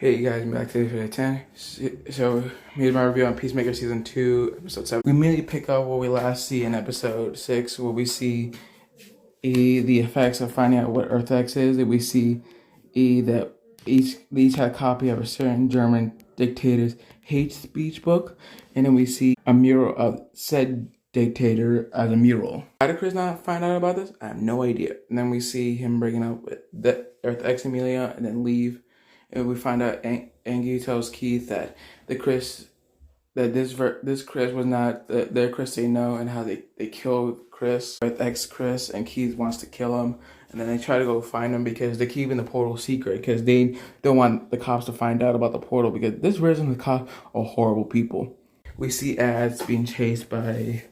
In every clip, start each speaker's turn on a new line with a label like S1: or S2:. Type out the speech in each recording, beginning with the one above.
S1: Hey you guys, I'm back today for the 10. So, made my review on Peacemaker Season 2, Episode 7. We immediately pick up where we last see in Episode 6, where we see the effects of finding out what Earth X is. And we see that each had a copy of a certain German dictator's hate speech book. And then we see a mural of said dictator as a mural. How did Chris not find out about this? I have no idea. And then we see him breaking up with the Earth X Amelia and then leave. And we find out Angie tells Keith that this Chris was not their Chris they know, and how they killed Chris with ex Chris, and Keith wants to kill him. And then they try to go find him because they're keeping the portal secret because they don't want the cops to find out about the portal, because this version of the cops are horrible people. We see ads being chased by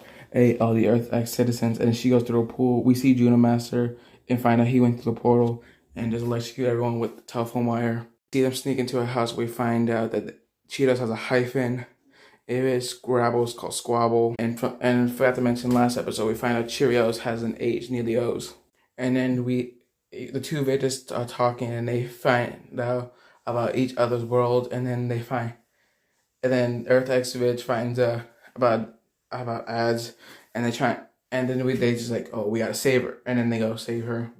S1: all the Earth X citizens, and she goes through a pool. We see Juno Master and find out he went through the portal and just electrocute everyone with the telephone wire. See them sneak into a house. We find out that Cheetos has a hyphen. It is Scrabble, it's called Squabble. And forgot to mention last episode, we find out Cheerios has an H near the O's. And then the two Vegas are talking, and they find out about each other's world. And then Earth X Vig finds out about ads, and they just like, oh, we gotta save her. And then they go save her,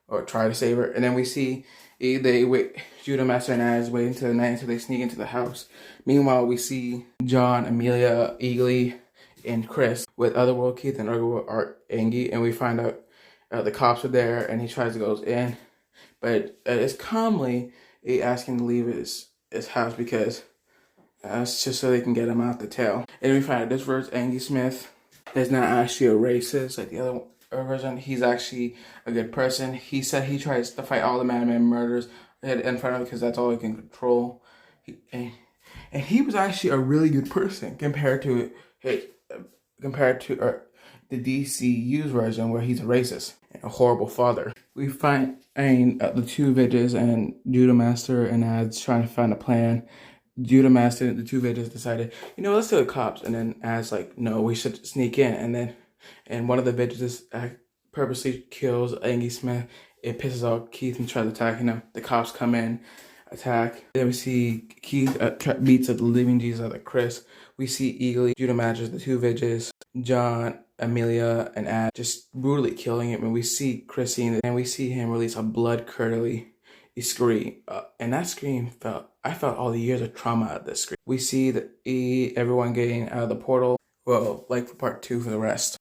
S1: or try to save her. And then we see they wait, Judah Master and Az wait until the night until they sneak into the house. Meanwhile, we see John, Amelia, Eagly, and Chris with Otherworld Keith and Otherworld Angie, and we find out the cops are there, and he tries to go in, but it's calmly asking to leave his house because it's just so they can get him out the tail. And we find out this version, Angie Smith, is not actually a racist like the other version. He's actually a good person. He said he tries to fight all the Madman murders in front of him because that's all he can control. And he was actually a really good person compared to the DCU's version, where he's a racist and a horrible father. We find the two Vidges and Judah Master and Az trying to find a plan. Judah Master and the two Vidges decided, let's do the cops. And then Az like, no, we should sneak in. And one of the Vidges purposely kills Angie Smith. It pisses off Keith and tries attacking him. The cops come in, attack. Then we see Keith beats the living Jesus out of Chris. We see Eagly, Judah Master, the two Vidges, John, Amelia, and Az just brutally killing him. And we see Chrissy, and we see him release a blood-curdling scream. And that scream I felt all the years of trauma at this scream. We see everyone getting out of the portal. Well, like for part 2 for the rest.